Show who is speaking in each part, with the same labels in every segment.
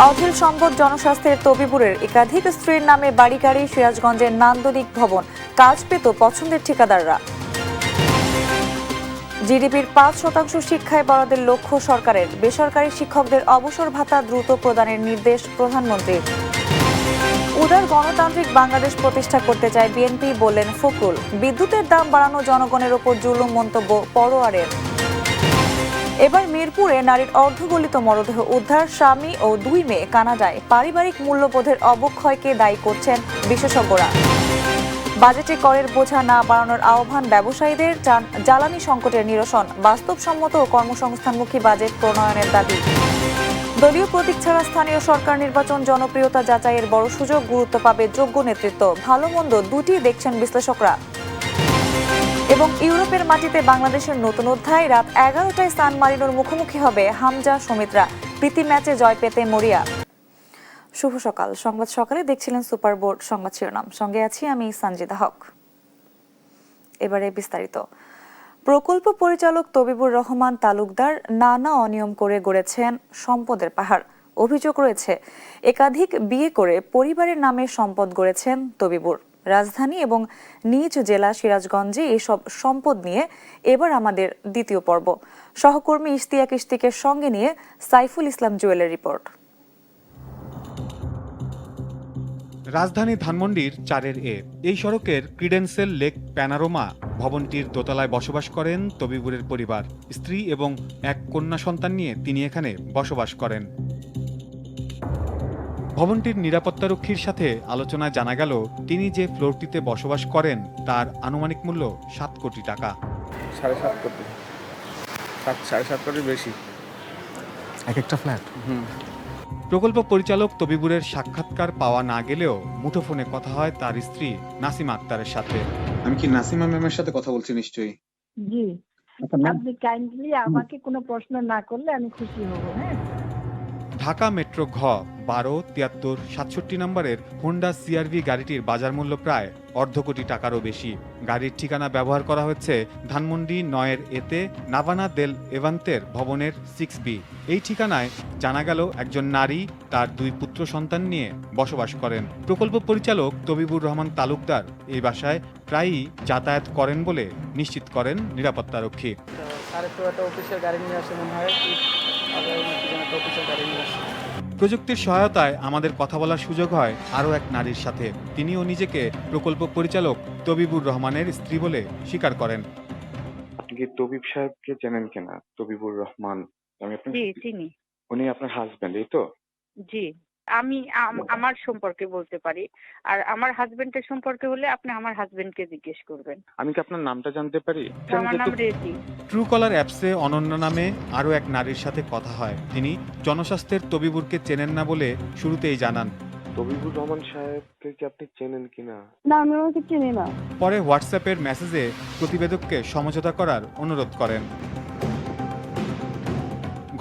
Speaker 1: অঢেল সম্পদ জনস্বাস্থ্যের তবিবুরের একাধিক স্ত্রীর নামে বাড়ি গাড়ি সিরাজগঞ্জের নান্দনিক ভবন কাজ পেত পছন্দের ঠিকাদাররা। জিডিপির ৫% শিক্ষায় বরাদ্দের লক্ষ্য সরকারের। বেসরকারি শিক্ষকদের অবসর ভাতা দ্রুত প্রদানের নির্দেশ প্রধানমন্ত্রীর। উদার গণতান্ত্রিক বাংলাদেশ প্রতিষ্ঠা করতে চায় বিএনপি বললেন ফখরুল। বিদ্যুতের দাম বাড়ানো জনগণের ওপর জুলুম মন্তব্য পরোয়ারের। এবার মিরপুরে নারীর অর্ধগলিত মরদেহ উদ্ধার, স্বামী ও 2 মেয়ে কানাডায়। পারিবারিক মূল্যবোধের অবক্ষয়কে দায়ী করছেন বিশেষজ্ঞরা। বাজেটে করের বোঝা না বাড়ানোর আহ্বান ব্যবসায়ীদের। জ্বালানি সংকটের নিরসন, বাস্তবসম্মত ও কর্মসংস্থানমুখী বাজেট প্রণয়নের দাবি। দলীয় প্রতীক ছাড়া স্থানীয় সরকার নির্বাচন জনপ্রিয়তা যাচাইয়ের বড় সুযোগ। গুরুত্ব পাবে যোগ্য নেতৃত্ব। ভালো মন্দ দুটি দেখছেন বিশ্লেষকরা। এবং ইউরোপের মাটিতে বাংলাদেশের নতুন অধ্যায়। রাত 11টায় সান মারিনোর মুখোমুখি হবে হামজা সমিত্রা। প্রীতি ম্যাচে জয় পেতে মরিয়া। শুভ সকাল। সংবাদ সকালে দেখছিলেন সুপার বোর্ড সংবাদ শিরোনাম। সঙ্গে আছি আমি সঞ্জিদা হক। এবারে বিস্তারিত। প্রকল্প পরিচালক তবিবুর রহমান তালুকদার নানা অনিয়ম করে গড়েছেন সম্পদের পাহাড়। অভিযোগ রয়েছে একাধিক বিয়ে করে পরিবারের নামে সম্পদ গড়েছেন তবিবুর। রাজধানী এবং নিজ জেলা সিরাজগঞ্জে এসব সম্পদ নিয়ে এবার আমাদের দ্বিতীয় পর্ব। সহকর্মী ইশতিয়াক ইশতিকের সঙ্গে নিয়ে সাইফুল ইসলাম জুয়েলের রিপোর্ট।
Speaker 2: রাজধানী ধানমন্ডির 4-এর এই সড়কের ক্রিডেন্সেল লেক প্যানারোমা ভবনটির দোতলায় বসবাস করেন তবিবুরের পরিবার। স্ত্রী এবং এক কন্যা সন্তান নিয়ে তিনি এখানে বসবাস করেন। ভবনটির নিরাপত্তারক্ষীর সাথে আলোচনায় জানা গেল তিনি যে ফ্লোরটিতে বসবাস করেন তার আনুমানিক মূল্য 7 কোটি টাকা।
Speaker 3: 7.5 কোটি, 7.5 কোটির বেশি
Speaker 4: এক একটা ফ্ল্যাট।
Speaker 2: প্রকল্প পরিচালক তবিবুরের সাক্ষাৎকার পাওয়া না গেলেও মুঠোফোনে কথা হয় তার স্ত্রী নাসিমা আক্তারের সাথে।
Speaker 5: আমি কি নাসিমা ম্যামের সাথে কথা বলছি? নিশ্চয়ই।
Speaker 6: জি, আপনি কাইন্ডলি আমাকে কোনো প্রশ্ন না করলে আমি খুশি হব। হ্যাঁ,
Speaker 2: ঢাকা মেট্রো ঘ 12-73-67 নম্বরের হোন্ডা সিআরভি গাড়িটির বাজার মূল্য প্রায় অর্ধ কোটি টাকারও বেশি। গাড়ির ঠিকানা ব্যবহার করা হচ্ছে ধানমন্ডি 9-এর এতে নাভানা দেল এভান্তের ভবনের 6B। এই ঠিকানায় জানা গেল একজন নারী তার 2 পুত্র সন্তান নিয়ে বসবাস করেন। প্রকল্প পরিচালক তবিবুর রহমান তালুকদার এই বাসায় প্রায়ই যাতায়াত করেন বলে নিশ্চিত করেন নিরাপত্তারক্ষী।
Speaker 3: অফিসের গাড়ি নিয়ে আসে মনে হয়, অফিসের গাড়ি নিয়ে আসে।
Speaker 2: প্রযুক্তির সহায়তায় আমাদের কথা বলার সুযোগ হয় আরও এক নারীর সাথে। তিনিও নিজেকে প্রকল্প পরিচালক তবিবুর রহমানের স্ত্রী বলে স্বীকার করেন।
Speaker 7: আপনি কি তবিব সাহেবকে চেনেন কিনা? তবিবুর রহমান, আমি আপনার
Speaker 8: জি চিনি।
Speaker 7: উনি আপনার হাজবেন্ড, এই তো?
Speaker 8: জি, আমি আমার সম্পর্কে বলতে পারি, আর আমার হাজবেন্ডের সম্পর্কে হলে আপনি আমার হাজবেন্ডকে জিজ্ঞেস করবেন।
Speaker 7: আমি কি আপনার নামটা জানতে পারি?
Speaker 8: আমার নাম রেজি।
Speaker 2: ট্রু কলার অ্যাপসে অনন্য নামে আরও এক নারীর সাথে কথা হয়। তিনি জনস্বাস্থ্যের তবিবুরকে চেনেন না বলে শুরুতেই জানান।
Speaker 7: তবিবুর রহমান সাহেবকে কি আপনি চেনেন কিনা?
Speaker 6: না, আমি ওকে চিনি না।
Speaker 2: পরে হোয়াটসঅ্যাপের মেসেজে প্রতিবেদককে সমঝোতা করার অনুরোধ করেন।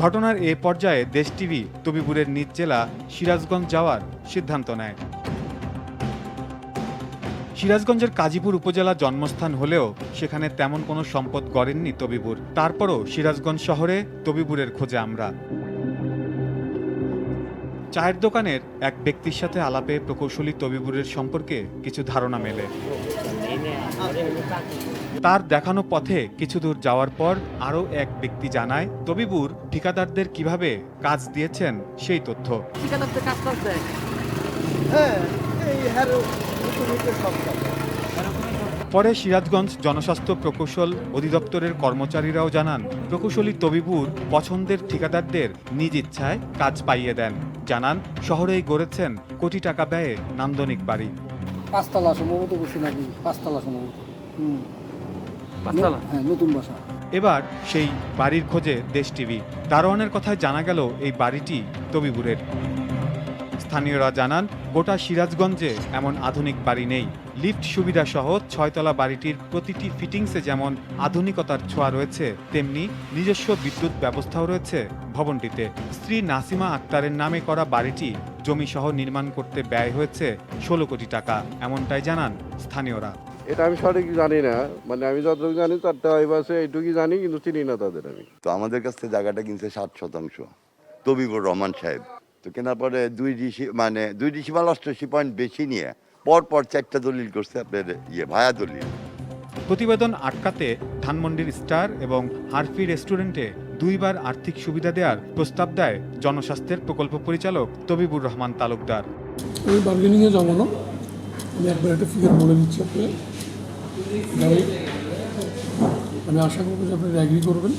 Speaker 2: ঘটনার এ পর্যায়ে দেশ টিভি তবিবুরের নিজ জেলা সিরাজগঞ্জ যাওয়ার সিদ্ধান্ত নেয়। সিরাজগঞ্জের কাজীপুর উপজেলা জন্মস্থান হলেও সেখানে তেমন কোনো সম্পদ গড়েননি তবিবুর। তারপরও সিরাজগঞ্জ শহরে তবিবুরের খোঁজে আমরা। চায়ের দোকানের এক ব্যক্তির সাথে আলাপে প্রকৌশলী তবিবুরের সম্পর্কে কিছু ধারণা মেলে। তার দেখানো পথে কিছু দূর যাওয়ার পর আরও এক ব্যক্তি জানায় তবিবুর ঠিকাদারদের কিভাবে কাজ দিয়েছেন সেই তথ্য। পরে সিরাজগঞ্জ জনস্বাস্থ্য প্রকৌশল অধিদপ্তরের কর্মচারীরাও জানান প্রকৌশলী তবিবুর পছন্দের ঠিকাদারদের নিজ ইচ্ছায় কাজ পাইয়ে দেন। জানান শহরেই গড়েছেন কোটি টাকা ব্যয়ে নান্দনিক বাড়ি।
Speaker 9: 5 তলা সম্ভবত বসে নাকি 5 তলা সম্ভবত।
Speaker 3: 5 তলা?
Speaker 9: হ্যাঁ, নতুন বাসা।
Speaker 2: এবার সেই বাড়ির খোঁজে দেশ টিভি। দারোয়ানের কথায় জানা গেল এই বাড়িটি তবিবুরের। স্থানীয়রা জানান গোটা সিরাজগঞ্জে এমন আধুনিক বাড়ি নেই। লিফট সুবিধা সহ 6 তলা বাড়িটির প্রতিটি ফিটিংসে যেমন আধুনিকতার ছোঁয়া রয়েছে, তেমনি নিজস্ব বিদ্যুৎ ব্যবস্থাও রয়েছে ভবনটিতে। স্ত্রী নাসিমা আক্তারের নামে করা বাড়িটি জমি সহ নির্মাণ করতে ব্যয় হয়েছে 16 কোটি টাকা, এমনটাই জানান স্থানীয়রা।
Speaker 10: এটা আমি সঠিক জানি না, মানে আমি যতটুকু জানি 4টা আছে এইটুকুই জানি, কিন্তু চিনি না তাদের আমি।
Speaker 11: তো আমাদের কাছ থেকে জায়গাটা কিনছে 7 শতাংশ তবিবুর রহমান সাহেব। তো কেনার পরে 2 ডিসিমাল 88 পয়েন্ট বেশি নিয়ে পর 4টা দলিল করছে আপনার ভায়া দলিল।
Speaker 2: প্রতিবেদন আটকাতে ধানমন্ডির স্টার এবং হারফি রেস্টুরেন্টে 2বার আর্থিক সুবিধা দেওয়ার প্রস্তাব দেয় জনস্বাস্থ্যের প্রকল্প পরিচালক তবিবুর রহমান তালুকদার।
Speaker 9: আমি বার্গেনিংয়ে যাবো না, আমি একবার একটা ফিগার বলে দিচ্ছি আপনাকে। আমি আশা করবো যে আপনি অ্যাগ্রি করবেন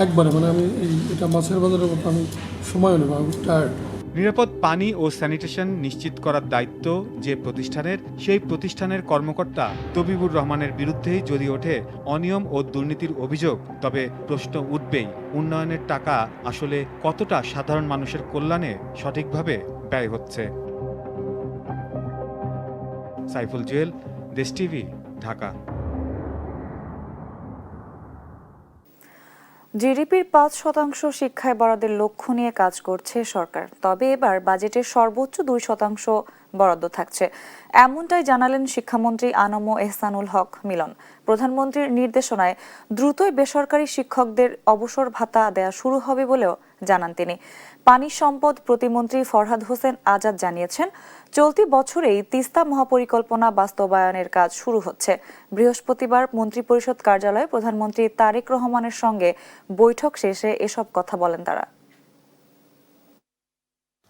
Speaker 9: একবারে, মানে আমি এটা মাছের বাজারের মতো আমি সময় নেব, আমি টায়ার্ড।
Speaker 2: নিরাপদ পানি ও স্যানিটেশন নিশ্চিত করার দায়িত্ব যে প্রতিষ্ঠানের, সেই প্রতিষ্ঠানের কর্মকর্তা তবিবুর রহমানের বিরুদ্ধেই যদি ওঠে অনিয়ম ও দুর্নীতির অভিযোগ, তবে প্রশ্ন উঠবেই উন্নয়নের টাকা আসলে কতটা সাধারণ মানুষের কল্যাণে সঠিকভাবে ব্যয় হচ্ছে। সাইফুল জুয়েল, দেশ টিভি, ঢাকা।
Speaker 1: জিডিপির 5% শিক্ষায় বরাদ্দের লক্ষ্য নিয়ে কাজ করছে সরকার, তবে এবার বাজেটের সর্বোচ্চ 2% বরাদ্দ থাকছে, এমনটাই জানালেন শিক্ষামন্ত্রী আনম এহসানুল হক মিলন। প্রধানমন্ত্রীর নির্দেশনায় দ্রুতই বেসরকারি শিক্ষকদের অবসর ভাতা দেয়া শুরু হবে বলেও জানান তিনি। পানি সম্পদ প্রতিমন্ত্রী ফরহাদ হোসেন আজাদ জানিয়েছেন, চলতি বছরেই তিস্তা মহাপরিকল্পনা বাস্তবায়নের কাজ শুরু হচ্ছে। বৃহস্পতিবার মন্ত্রিপরিষদ কার্যালয়ে প্রধানমন্ত্রী তারেক রহমানের সঙ্গে বৈঠক শেষে এসব কথা বলেন তারা।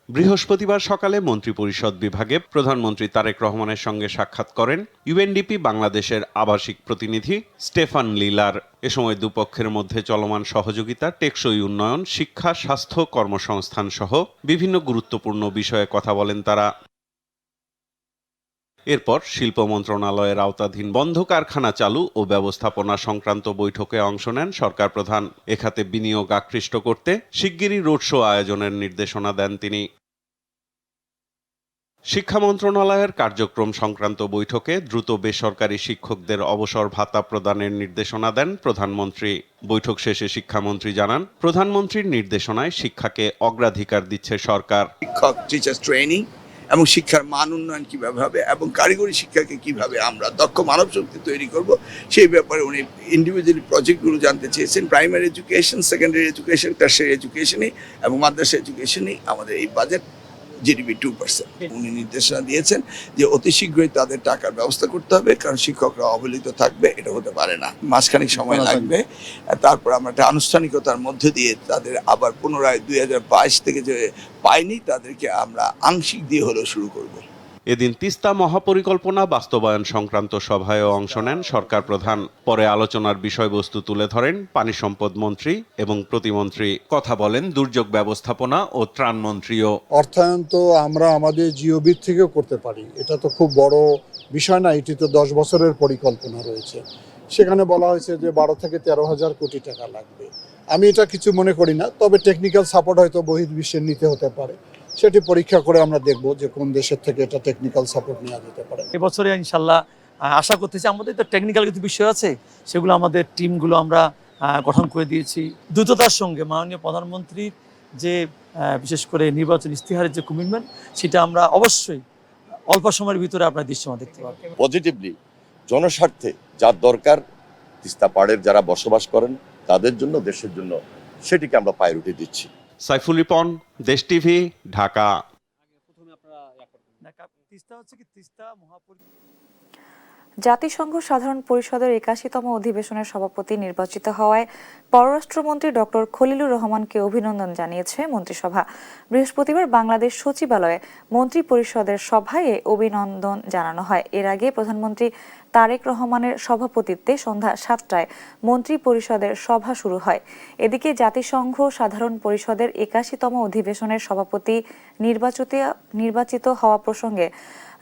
Speaker 12: বৃহস্পতিবার সকালে মন্ত্রিপরিষদ বিভাগে প্রধানমন্ত্রী তারেক রহমানের সঙ্গে সাক্ষাৎ করেন ইউএনডিপি বাংলাদেশের আবাসিক প্রতিনিধি স্টেফান লিলার। এ সময় দুপক্ষের মধ্যে চলমান সহযোগিতা, টেকসই উন্নয়ন, শিক্ষা, স্বাস্থ্য, কর্মসংস্থান সহ বিভিন্ন গুরুত্বপূর্ণ বিষয়ে কথা বলেন তারা। এরপর শিল্প মন্ত্রণালয়ের আওতাধীন বন্ধ কারখানা চালু ও ব্যবস্থাপনা সংক্রান্ত বৈঠকে অংশ নেন সরকার প্রধান। এ খাতে বিনিয়োগ আকৃষ্ট করতে শিগগিরই রোড শো আয়োজনের নির্দেশনা দেন তিনি। শিক্ষা মন্ত্রণালয়ের কার্যক্রম সংক্রান্ত বৈঠকে দ্রুত বেসরকারি শিক্ষকদের অবসর ভাতা প্রদানের নির্দেশনা দেন প্রধানমন্ত্রী। বৈঠক শেষে শিক্ষামন্ত্রী জানান, প্রধানমন্ত্রীর নির্দেশনায় শিক্ষাকে অগ্রাধিকার দিচ্ছে সরকার।
Speaker 13: শিক্ষক টিচার্স ট্রেনিং এবং শিক্ষার মান উন্নয়ন কিভাবে হবে এবং কারিগরি শিক্ষাকে কিভাবে আমরা দক্ষ মানব শক্তি তৈরি করব, সেই ব্যাপারে উনি ইন্ডিভিজুয়ালি প্রজেক্টগুলো জানতে চেয়েছেন। Primary education, secondary education, tertiary এডুকেশনই এবং মাদ্রাসা এডুকেশনই আমাদের এই বাজেট জিডিপি 2%। উনি নির্দেশনা দিয়েছেন যে অতি শীঘ্রই তাদের টাকার ব্যবস্থা করতে হবে, কারণ শিক্ষকরা অবহেলিত থাকবে, এটা হতে পারে না। মাসখানেক সময় লাগবে, তারপর আমরা একটা আনুষ্ঠানিকতার মধ্যে দিয়ে তাদের আবার পুনরায় 2022 থেকে যে পাইনি তাদেরকে আমরা আংশিক দিয়ে হলেও শুরু করব।
Speaker 12: এদিন তিস্তা মহাপরিকল্পনা বাস্তবায়ন সংক্রান্ত সভায়ও অংশ নেন সরকার প্রধান। পরে আলোচনার বিষয়বস্তু তুলে ধরেন পানি সম্পদ মন্ত্রী এবং প্রতিমন্ত্রী। কথা বলেন দুর্যোগ ব্যবস্থাপনা ও ত্রাণ মন্ত্রীও।
Speaker 14: অর্থায়ন তো আমরা আমাদের জিওবি থেকেও করতে পারি, এটা তো খুব বড় বিষয় না। এটি তো 10 বছরের পরিকল্পনা রয়েছে, সেখানে বলা হয়েছে যে 12 থেকে 13,000 কোটি টাকা লাগবে। আমি এটা কিছু মনে করি না, তবে টেকনিক্যাল সাপোর্ট হয়তো বহির্বিশ্বের নিতে হতে পারে, সেটি পরীক্ষা করে আমরা দেখব যে কোন দেশের থেকে এটা টেকনিক্যাল সাপোর্ট নেওয়া যেতে পারে।
Speaker 3: এবছরে ইনশাল্লাহ আশা করতেছি, আমাদের তো টেকনিক্যাল কিছু বিষয় আছে, সেগুলো আমাদের টিমগুলো আমরা গঠন করে দিয়েছি। দ্রুততার সঙ্গে মাননীয় প্রধানমন্ত্রীর যে বিশেষ করে নির্বাচন ইস্তিহারের যে কমিটমেন্ট, সেটা আমরা অবশ্যই অল্প সময়ের ভিতরে আপনার দৃশ্যমান দেখতে পাবো।
Speaker 15: পজিটিভলি জনস্বার্থে যার দরকার, তিস্তা পাড়ের যারা বসবাস করেন তাদের জন্য, দেশের জন্য, সেটিকে আমরা প্রায়োরিটি দিচ্ছি।
Speaker 12: সাইফুল রিপন, দেশ টিভি, ঢাকা।
Speaker 1: জাতিসংঘ সাধারণ পরিষদের 81তম অধিবেশনের সভাপতি নির্বাচিত হওয়ায় পররাষ্ট্রমন্ত্রী ডক্টর খলিলুর রহমানকে অভিনন্দন জানিয়েছে মন্ত্রিসভা। বৃহস্পতিবার বাংলাদেশ সচিবালয়ে মন্ত্রী পরিষদের সভায় এ অভিনন্দন জানানো হয়। এর আগে প্রধানমন্ত্রী তারেক রহমানের সভাপতিত্বে সন্ধ্যা 7টায় মন্ত্রী পরিষদের সভা শুরু হয়। এদিকে জাতিসংঘ সাধারণ পরিষদের 81তম অধিবেশনের সভাপতি নির্বাচিত হওয়া প্রসঙ্গে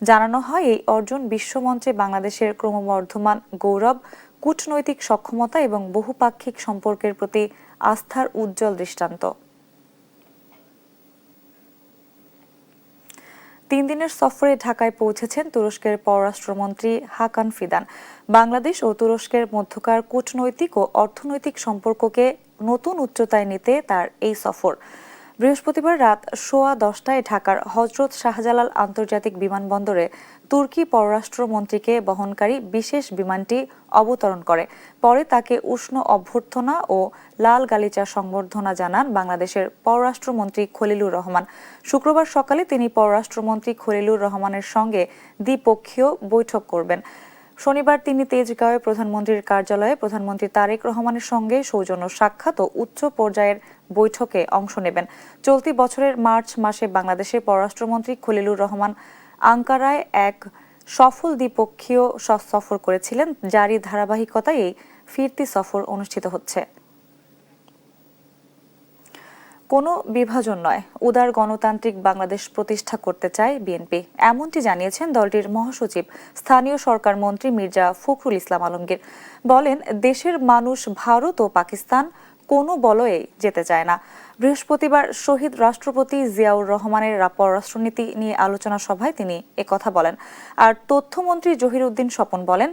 Speaker 1: জানানো হয়, এই অর্জন বিশ্বমঞ্চে বাংলাদেশের ক্রমবর্ধমান গৌরব, কূটনৈতিক সক্ষমতা এবং বহুপাক্ষিক সম্পর্কের প্রতি আস্থার উজ্জ্বল দৃষ্টান্ত। 3 দিনের সফরে ঢাকায় পৌঁছেছেন তুরস্কের পররাষ্ট্রমন্ত্রী হাকান ফিদান। বাংলাদেশ ও তুরস্কের মধ্যকার কূটনৈতিক ও অর্থনৈতিক সম্পর্ককে নতুন উচ্চতায় নিতে তার এই সফর। বৃহস্পতিবার রাত 10:15 ঢাকার হযরত শাহজালাল আন্তর্জাতিক বিমানবন্দরে তুর্কি পররাষ্ট্রমন্ত্রীকে বহনকারী বিশেষ বিমানটি অবতরণ করে। পরে তাকে উষ্ণ অভ্যর্থনা ও লাল গালিচা সংবর্ধনা জানান বাংলাদেশের পররাষ্ট্রমন্ত্রী খলিলুর রহমান। শুক্রবার সকালে তিনি পররাষ্ট্রমন্ত্রী খলিলুর রহমানের সঙ্গে দ্বিপক্ষীয় বৈঠক করবেন। শনিবার তিনি তেজগাঁওয়ে প্রধানমন্ত্রীর কার্যালয়ে প্রধানমন্ত্রী তারেক রহমানের সঙ্গে সৌজন্য সাক্ষাৎ ও উচ্চ পর্যায়ের বৈঠকে অংশ নেবেন। চলতি বছরের মার্চ মাসে বাংলাদেশের পররাষ্ট্রমন্ত্রী খলিলুর রহমান আঙ্কারায় এক সফল দ্বিপক্ষীয় সফর করেছিলেন, যারই ধারাবাহিকতায় এই ফিরতি সফর অনুষ্ঠিত হচ্ছে। কোনো বিভাজন নয়, উদার গণতান্ত্রিক বাংলাদেশ প্রতিষ্ঠা করতে চায় বিএনপি, এমনটি জানিয়েছেন দলটির মহাসচিব স্থানীয় সরকার মন্ত্রী মির্জা ফখরুল ইসলাম আলমগীর। বলেন, দেশের মানুষ ভারত ও পাকিস্তান কোনো বলয়ে যেতে চায় না। বৃহস্পতিবার শহীদ রাষ্ট্রপতি জিয়াউর রহমানের পররাষ্ট্রনীতি নিয়ে আলোচনা সভায় তিনি একথা বলেন। আর তথ্যমন্ত্রী জহিরউদ্দিন স্বপন বলেন,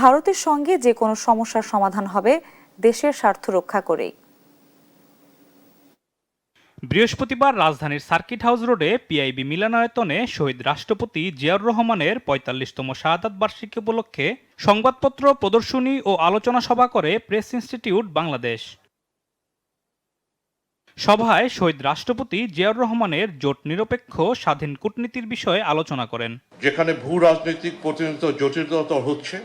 Speaker 1: ভারতের সঙ্গে যে কোনো সমস্যার সমাধান হবে দেশের স্বার্থ রক্ষা করেই।
Speaker 16: বৃহস্পতিবার রাজধানীর সার্কিট হাউস রোডে পিআইবি মিলনায়তনে শহীদ রাষ্ট্রপতি জিয়াউর রহমানের ৪৫তম শাহাদাত বার্ষিকী উপলক্ষে সংবাদপত্র প্রদর্শনী ও আলোচনা সভা করে প্রেস ইনস্টিটিউট বাংলাদেশ। সভায় শহীদ রাষ্ট্রপতি জিয়াউর রহমানের জোট নিরপেক্ষ স্বাধীন কূটনীতির বিষয়ে আলোচনা করেন।
Speaker 17: যেখানে ভূ রাজনৈতিক প্রতিনিধিত্ব জটিলতর হচ্ছে,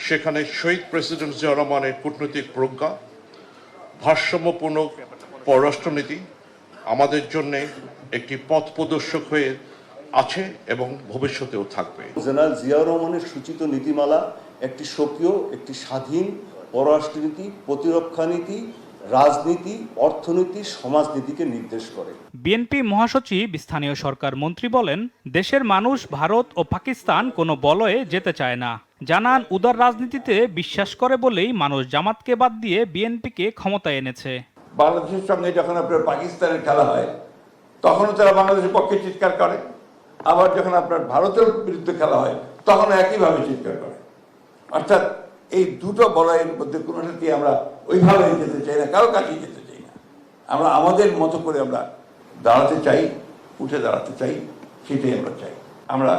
Speaker 17: সেখানে শহীদ প্রেসিডেন্ট জিয়াউর রহমানের কূটনৈতিক প্রজ্ঞা, ভারসাম্যপূর্ণ পররাষ্ট্রনীতি আমাদের জন্য একটি পথ প্রদর্শক হয়ে আছে এবং ভবিষ্যতেও থাকবে।
Speaker 18: জেনারেল জিয়াউর রহমানের সূচিত নীতিমালা একটি স্বকীয়, একটি স্বাধীন পররাষ্ট্রনীতি, প্রতিরক্ষা নীতি, রাজনীতি, অর্থনীতি, সমাজনীতিকে নির্দেশ করে।
Speaker 16: বিএনপি মহাসচিব স্থানীয় সরকার মন্ত্রী বলেন, দেশের মানুষ ভারত ও পাকিস্তান কোনো বলয়ে যেতে চায় না। জানান, উদার রাজনীতিতে বিশ্বাস করে বলেই মানুষ জামাতকে বাদ দিয়ে বিএনপিকে ক্ষমতায় এনেছে।
Speaker 13: বাংলাদেশের সঙ্গে যখন আপনার পাকিস্তানের খেলা হয়, তখনও তারা বাংলাদেশের পক্ষে চিৎকার করে, আবার যখন আপনার ভারতের বিরুদ্ধে খেলা হয় তখন একইভাবে চিৎকার করে। অর্থাৎ এই দুটো বলয়ের মধ্যে কোনোটাতে আমরা ওইভাবে যেতে চাই না, কারো কাছেই যেতে চাই না। আমরা আমাদের মতো করে আমরা দাঁড়াতে চাই, উঠে দাঁড়াতে চাই, সেটাই আমরা চাই। আমরা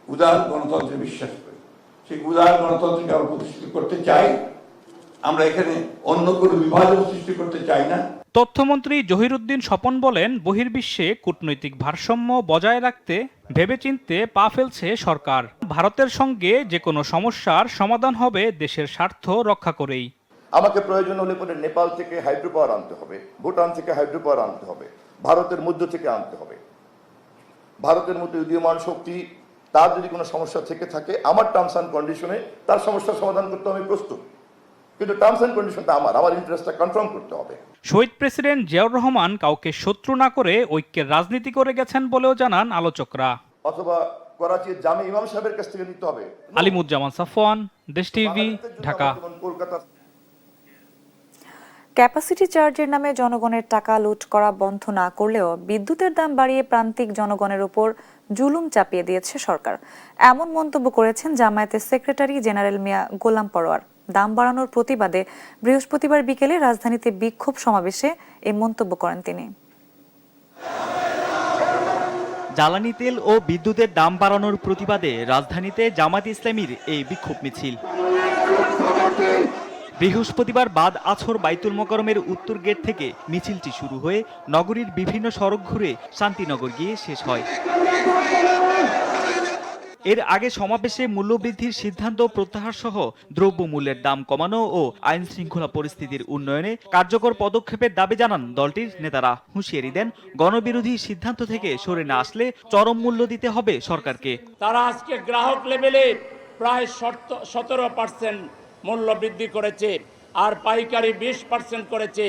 Speaker 13: উদার গণতন্ত্রে বিশ্বাস করি, সেই উদার গণতন্ত্রকে আমরা প্রতিষ্ঠিত করতে চাই। আমরা এখানে অন্য কোনো বিভাজন সৃষ্টি করতে চাই না।
Speaker 16: তথ্যমন্ত্রী জহিরউদ্দিন স্বপন বলেন, বহির্বিশ্বে কূটনৈতিক ভারসাম্য বজায় রাখতে ভেবেচিন্তে পা ফেলছে সরকার। ভারতের সঙ্গে যে কোনো সমস্যার সমাধান হবে দেশের স্বার্থ রক্ষা করেই।
Speaker 15: আমাকে প্রয়োজন হলে পরে নেপাল থেকে হাইড্রো পাওয়ার আনতে হবে, ভুটান থেকে হাইড্রো পাওয়ার আনতে হবে, ভারতের মধ্য থেকে আনতে হবে। ভারতের মধ্যে উদীয়মান শক্তি, তার যদি কোনো সমস্যা থেকে থাকে, আমার টার্মস অ্যান্ড কন্ডিশনে তার সমস্যার সমাধান করতে আমি প্রস্তুত। কিন্তু টার্মস অ্যান্ড কন্ডিশনটা আমার ইন্টারেস্টটা কনফার্ম করতে হবে।
Speaker 16: শহীদ প্রেসিডেন্ট জিয়াউর রহমান কাউকে শত্রু না করে ঐক্যের রাজনীতি করে গেছেন বলেও জানান আলোচকরা।
Speaker 15: অথবা করাচির জামে ইমাম সাহেবের কাছ থেকে নিতে হবে।
Speaker 16: আলিমুজ্জামান সাফওয়ান, দেশ টিভি, ঢাকা।
Speaker 15: কলকাতা।
Speaker 1: ক্যাপাসিটি চার্জের নামে জনগণের টাকা লুট করা বন্ধ না করলেও বিদ্যুতের দাম বাড়িয়ে প্রান্তিক জনগণের উপর জুলুম চাপিয়ে দিয়েছে সরকার, এমন মন্তব্য করেছেন জামায়াতের সেক্রেটারি জেনারেল মিয়া গোলাম পরোয়ার। দাম বাড়ানোর প্রতিবাদে বৃহস্পতিবার বিকেলে রাজধানীতে বিক্ষোভ সমাবেশে এই মন্তব্য করেন তিনি।
Speaker 19: জ্বালানি তেল ও বিদ্যুতের দাম বাড়ানোর প্রতিবাদে রাজধানীতে জামাত ইসলামীর এই বিক্ষোভ মিছিল বৃহস্পতিবার বাদ আছর বাইতুল মোকাররমের উত্তর গেট থেকে মিছিলটি শুরু হয়ে নগরীর বিভিন্ন সড়ক ঘুরে শান্তিনগর গিয়ে শেষ হয়। এর আগে সমাবেশে মূল্যবৃদ্ধির সিদ্ধান্ত প্রত্যাহার সহ দ্রব্যমূল্যের দাম কমানো ও আইন শৃঙ্খলা পরিস্থিতির উন্নয়নে কার্যকর পদক্ষেপের দাবি জানান দলটির নেতারা। হুঁশিয়ারি দেন, গণবিরোধী সিদ্ধান্ত থেকে সরে না আসলে চরম মূল্য দিতে হবে সরকারকে।
Speaker 20: তারা আজকে গ্রাহক লেভেলে প্রায় 17% মূল্য বৃদ্ধি করেছে, আর পাইকারি 20% করেছে।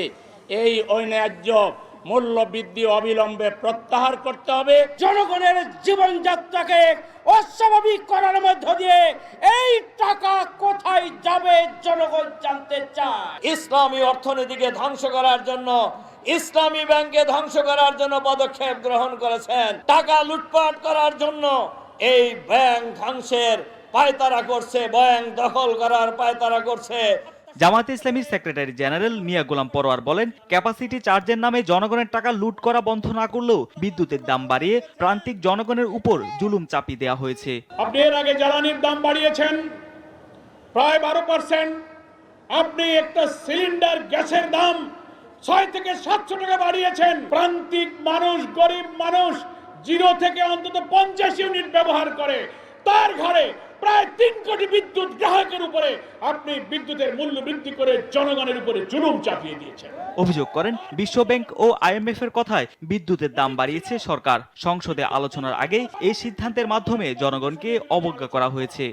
Speaker 20: এই অন্যায্য মূল্য বৃদ্ধি অবিলম্বে প্রত্যাহার করতে হবে। জনগণের জীবনযাত্রাকে অস্বাভাবিক করার মধ্য দিয়ে এই টাকা কোথায় যাবে জনগণ জানতে চায়। ইসলামী অর্থনীতিকে ধ্বংস করার জন্য, ইসলামী ব্যাংকে ধ্বংস করার জন্য পদক্ষেপ গ্রহণ করেছেন। টাকা লুটপাট করার জন্য এই ব্যাংক ধ্বংসের পায়তারা করছে, ব্যাংক দখল করার পায়তারা করছে।
Speaker 19: জামায়াতে ইসলামীর সেক্রেটারি জেনারেল মিয়া গোলাম পরোয়ার বলেন, ক্যাপাসিটি চার্জের নামে জনগণের টাকা লুট করা বন্ধ না করলেও বিদ্যুতের দাম বাড়িয়ে প্রান্তিক জনগণের উপর জুলুম চাপিয়ে দেওয়া হয়েছে।
Speaker 20: আপনি এর আগে জ্বালানির দাম বাড়িয়েছেন প্রায় 12%। আপনি একটা সিলিন্ডার গ্যাসের দাম 6 থেকে 700 টাকা বাড়িয়েছেন। প্রান্তিক মানুষ, গরিব মানুষ 0 থেকে অন্তত 50 ইউনিট ব্যবহার করে, তার ঘরে প্রায় 3 কোটি বিদ্যুৎ গ্রাহকের উপরে আপনি বিদ্যুতের মূল্য বৃদ্ধি করে জনগণের উপরে জুলুম চাপিয়ে দিয়েছেন।
Speaker 19: অভিযোগ করেন, বিশ্বব্যাংক ও IMF এর কথায় বিদ্যুতের দাম বাড়িয়েছে সরকার। সংসদে আলোচনার আগেই এই সিদ্ধান্তের মাধ্যমে জনগণকে অবজ্ঞা করা হয়েছে।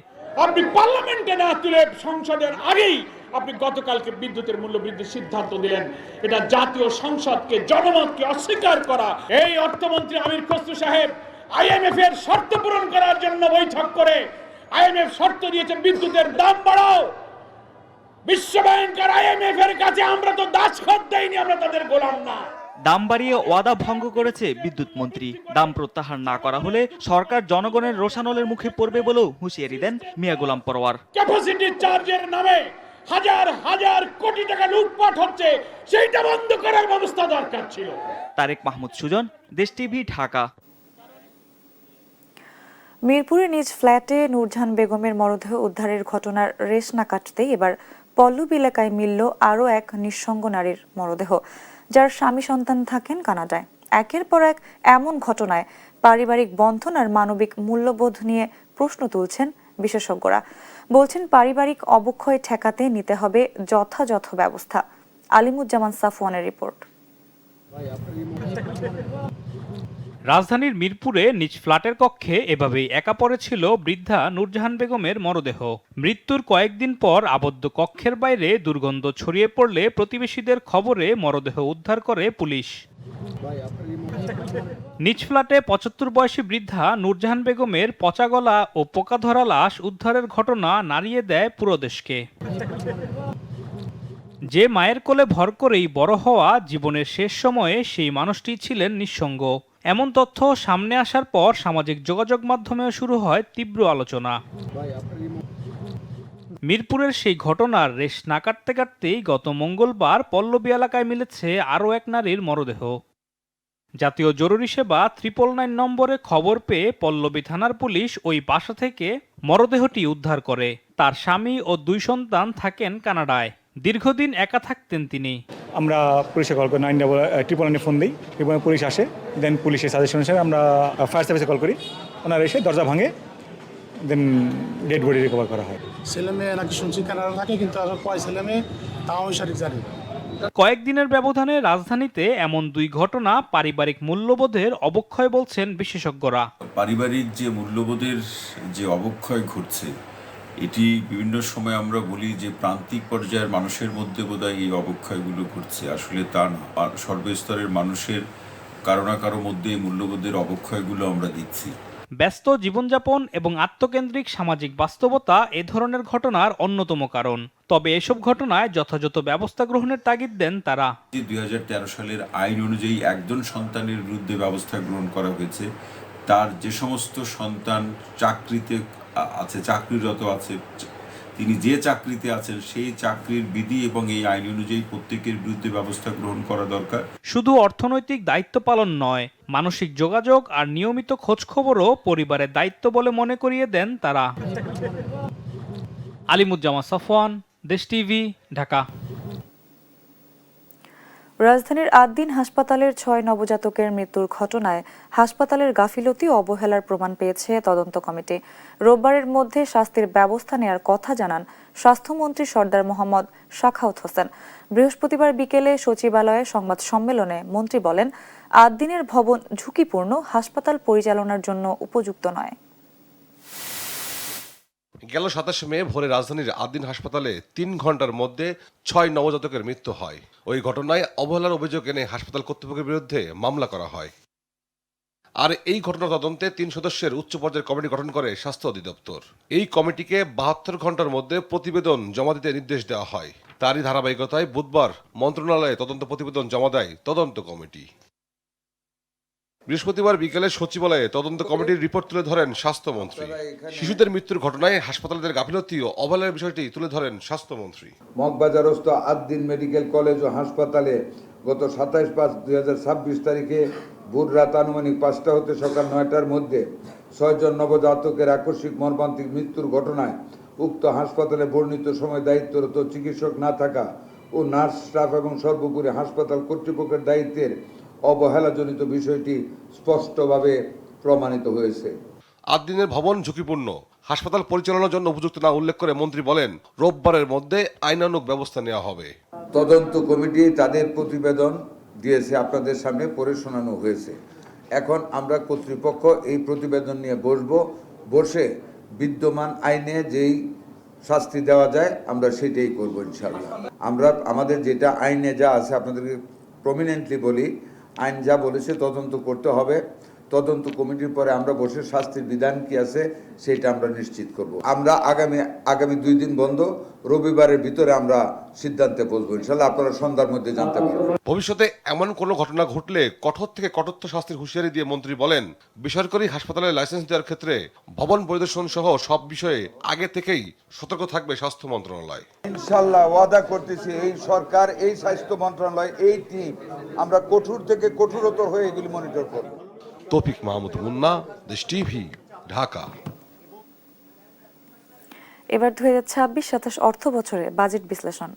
Speaker 20: আপনি পার্লামেন্টে না তুলে সংসদের আগেই আপনি গতকালকে বিদ্যুতের মূল্য বৃদ্ধির সিদ্ধান্ত দিলেন। এটা জাতীয় সংসদকে, জনমতকে অস্বীকার করা। এই অর্থমন্ত্রী আমির খসরু সাহেব IMF এর শর্ত পূরণ করার জন্য বৈঠক করে IMF শর্ত দিয়েছে বিদ্যুতের দাম বাড়াও। বিশ্বব্যাংক আর IMF এর কাছে আমরা তো দাসখত দেইনি, আমরা তাদের গোলাম না।
Speaker 19: দাম বাড়িয়ে ওয়াদা ভঙ্গ করেছে বিদ্যুৎ মন্ত্রী। দাম প্রত্যাহার না করা হলে সরকার জনগণের রোষানলের মুখে পড়বে বলেও হুঁশিয়ারি দেন মিয়া গোলাম পরোয়ার।
Speaker 20: ক্যাপাসিটি চার্জের নামে হাজার হাজার কোটি টাকা লুটপাট হচ্ছে, সেইটা বন্ধ করার ব্যবস্থা দরকার ছিল।
Speaker 19: তারেক মাহমুদ সুজন, দেশ টিভি, ঢাকা।
Speaker 1: মিরপুরে নিজ ফ্ল্যাটে নূরজাহান বেগমের মরদেহ উদ্ধারের ঘটনার রেশ না কাটতেই এবার পল্লব এলাকায় মিলল আরও এক নিঃসঙ্গ নারীর মরদেহ, যার স্বামী সন্তান থাকেন কানাডায়। একের পর এক এমন ঘটনায় পারিবারিক বন্ধন আর মানবিক মূল্যবোধ নিয়ে প্রশ্ন তুলছেন বিশেষজ্ঞরা। বলছেন, পারিবারিক অবক্ষয় ঠেকাতে নিতে হবে যথাযথ ব্যবস্থা। আলিমুজ্জামান সাফওয়ানের রিপোর্ট।
Speaker 16: রাজধানীর মিরপুরে নিজ ফ্ল্যাটের কক্ষে এভাবেই একা পড়েছিল বৃদ্ধা নূরজাহান বেগমের মরদেহ। মৃত্যুর কয়েকদিন পর আবদ্ধ কক্ষের বাইরে দুর্গন্ধ ছড়িয়ে পড়লে প্রতিবেশীদের খবরে মরদেহ উদ্ধার করে পুলিশ। নিজ ফ্ল্যাটে 75 বয়সী বৃদ্ধা নূরজাহান বেগমের পচা গলা ও পোকা ধরা লাশ উদ্ধারের ঘটনা নাড়িয়ে দেয় পুরো দেশকে। যে মায়ের কোলে ভর করেই বড় হওয়া, জীবনের শেষ সময়ে সেই মানুষটি ছিলেন নিঃসঙ্গ। এমন তথ্য সামনে আসার পর সামাজিক যোগাযোগ মাধ্যমেও শুরু হয় তীব্র আলোচনা। মিরপুরের সেই ঘটনার রেশ না কাটতে কাটতেই গত মঙ্গলবার পল্লবী এলাকায় মিলেছে আরও এক নারীর মরদেহ। জাতীয় জরুরি সেবা 999 নম্বরে খবর পেয়ে পল্লবী থানার পুলিশ ওই বাসা থেকে মরদেহটি উদ্ধার করে। তার স্বামী ও 2 সন্তান থাকেন কানাডায়। দীর্ঘদিন একা থাকতেন তিনি।
Speaker 4: আমরা পুলিশে কল করি, 999 ফোন দিই এবং পুলিশ আসে। দেন পুলিশের সাজেশন অনুসারে আমরা ফায়ার সার্ভিসে কল করি, ওনারা এসে দরজা ভাঙে, দেন ডেড বডি রিকভার করা হয়।
Speaker 9: ছেলে মেয়ে নাকি শুনছি কানাডা থাকে, কিন্তু আসলে কয় ছেলে মেয়ে তাও আমি সঠিক জানি।
Speaker 16: কয়েকদিনের ব্যবধানে রাজধানীতে এমন 2 ঘটনা পারিবারিক মূল্যবোধের অবক্ষয় বলছেন বিশেষজ্ঞরা।
Speaker 21: পারিবারিক যে মূল্যবোধের যে অবক্ষয় ঘটছে, এটি বিভিন্ন সময় আমরা বলি যে প্রান্তিক পর্যায়ের মানুষের মধ্যে বোধহয় এই অবক্ষয়গুলো ঘটছে। আসলে তা না, সর্বস্তরের মানুষের কারো না কারো মধ্যে এই মূল্যবোধের অবক্ষয়গুলো আমরা দেখছি।
Speaker 16: ব্যস্ত জীবনযাপন এবং আত্মকেন্দ্রিক সামাজিক বাস্তবতা এ ধরনের ঘটনার অন্যতম কারণ। তবে এসব ঘটনায় যথাযথ ব্যবস্থা গ্রহণের তাগিদ দেন তারা।
Speaker 21: 2013 সালের আইন অনুযায়ী একজন সন্তানের বিরুদ্ধে ব্যবস্থা গ্রহণ করা হয়েছে। তার যে সমস্ত সন্তান চাকরিতে আছে, চাকরিরত আছে, তিনি যে চাকরিতে আছেন সেই চাকরির বিধি এবং এই আইন অনুযায়ী প্রত্যেকের বিরুদ্ধে ব্যবস্থা গ্রহণ করা দরকার।
Speaker 16: শুধু অর্থনৈতিক দায়িত্ব পালন নয়, মানসিক যোগাযোগ আর নিয়মিত খোঁজখবরও পরিবারের দায়িত্ব বলে মনে করিয়ে দেন তারা। আলিমুজ্জামান সাফওয়ান, দেশ টিভি, ঢাকা।
Speaker 1: রাজধানীর আদ্দিন হাসপাতালের 6 নবজাতকের মৃত্যুর ঘটনায় হাসপাতালের গাফিলতি ও অবহেলার প্রমাণ পেয়েছে তদন্ত কমিটি। রোববারের মধ্যে শাস্তির ব্যবস্থা নেয়ার কথা জানান স্বাস্থ্যমন্ত্রী সর্দার মোহাম্মদ সাখাওয়াত হোসেন। বৃহস্পতিবার বিকেলে সচিবালয়ে সংবাদ সম্মেলনে মন্ত্রী বলেন, আদ্দিনের ভবন ঝুঁকিপূর্ণ, হাসপাতাল পরিচালনার জন্য উপযুক্ত নয়।
Speaker 22: গেল 27 মে ভোরে রাজধানীর আদ্দিন হাসপাতালে 3 ঘন্টার মধ্যে 6 নবজাতকের মৃত্যু হয়। ওই ঘটনায় অবহেলার অভিযোগ এনে হাসপাতাল কর্তৃপক্ষের বিরুদ্ধে মামলা করা হয়। আর এই ঘটনার তদন্তে 3 সদস্যের উচ্চ পর্যায়ের কমিটি গঠন করে স্বাস্থ্য অধিদপ্তর। এই কমিটিকে 72 ঘন্টার মধ্যে প্রতিবেদন জমা দিতে নির্দেশ দেওয়া হয়। তারই ধারাবাহিকতায় বুধবার মন্ত্রণালয়ে তদন্ত প্রতিবেদন জমা দেয় তদন্ত কমিটি। বৃহস্পতিবার বিকেলে সচিবালয়ে তদন্ত কমিটির রিপোর্ট তুলে ধরেন স্বাস্থ্যমন্ত্রী। শিশুদের মৃত্যুর ঘটনায় হাসপাতালের গাফিলতি ও অবহেলার বিষয়টি তুলে ধরেন স্বাস্থ্যমন্ত্রী।
Speaker 5: মগবাজারস্থ আদ্দিন মেডিকেল কলেজ ও হাসপাতালে গত 27/5/2026 তারিখে ভোর রাত আনুমানিক 5টা হতে সকাল 9টার মধ্যে 6 জন নবজাতকের আকস্মিক মর্মান্তিক মৃত্যুর ঘটনায় উক্ত হাসপাতালে বর্ণিত সময় দায়িত্বরত চিকিৎসক না থাকা ও নার্স স্টাফ এবং সর্বোপরি হাসপাতাল কর্তৃপক্ষের দায়িত্বের অবহেলাজনিত বিষয়টি স্পষ্টভাবে প্রমাণিত হয়েছে।
Speaker 22: আদ্দিনের ভবন ঝুঁকিপূর্ণ, হাসপাতাল পরিচালনার জন্য উপযুক্ত না উল্লেখ করে মন্ত্রী বলেন, রোববারের মধ্যে আইনানুগ ব্যবস্থা নেওয়া হবে।
Speaker 5: তদন্ত কমিটি তাদের প্রতিবেদন দিয়েছে, আপনাদের সামনে পড়ে শোনানো হয়েছে। এখন আমরা কর্তৃপক্ষ এই প্রতিবেদন নিয়ে বসে বিদ্যমান আইনে যেই শাস্তি দেওয়া যায় আমরা সেটাই করব ইনশাআল্লাহ। আমরা আমাদের যেটা আইনে যা আছে আপনাদেরকে প্রমিনেন্টলি বলি, আইন যা বলেছে তদন্ত করতে হবে। তদন্ত কমিটির পরে আমরা বসে শাস্তির বিধান কি আছে সেটা আমরা নিশ্চিত করব। আমরা আগামী 2 দিন বন্ধ, রবিবারের ভিতরে আমরা সিদ্ধান্তে পৌঁছবো ইনশাআল্লাহ। আপনারা সন্ধ্যার মধ্যে জানতে পারবেন।
Speaker 22: ভবিষ্যতে এমন কোনো ঘটনা ঘটলে কঠোর থেকে কঠোরতর শাস্তির হুঁশিয়ারি দিয়ে মন্ত্রী বলেন, বেসরকারি হাসপাতালে লাইসেন্স দেওয়ার ক্ষেত্রে ভবন পরিদর্শন সহ সব বিষয়ে আগে থেকেই সতর্ক থাকবে স্বাস্থ্য মন্ত্রণালয়।
Speaker 5: ইনশাআল্লাহ ওয়াদা করতেছি, এই সরকার, এই স্বাস্থ্য মন্ত্রণালয়, এই টিম আমরা কঠোর থেকে কঠোরতর হয়ে এগুলি মনিটর করব।
Speaker 22: তৌফিক মাহমুদ মুন্না, দেশ টিভি, ঢাকা।
Speaker 1: এবার 2026-27 অর্থ বছরে বাজেট বিশ্লেষণ।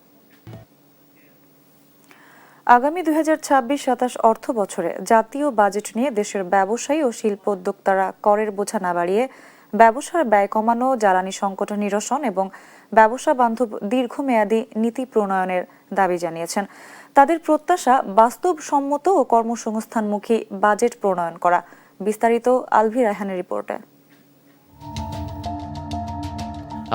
Speaker 1: আগামী 2026-27 অর্থ বছরে জাতীয় বাজেট নিয়ে দেশের ব্যবসায়ী ও শিল্প উদ্যোক্তারা করের বোঝা না বাড়িয়ে ব্যবসার ব্যয় কমানো, জ্বালানি সংকট নিরসন এবং ব্যবসা বান্ধব দীর্ঘমেয়াদী নীতি প্রণয়নের দাবি জানিয়েছেন। তাদের প্রত্যাশা বাস্তবসম্মত ও কর্মসংস্থানমুখী বাজেট প্রণয়ন করা। বিস্তারিত আলভি রায়হানের রিপোর্টে।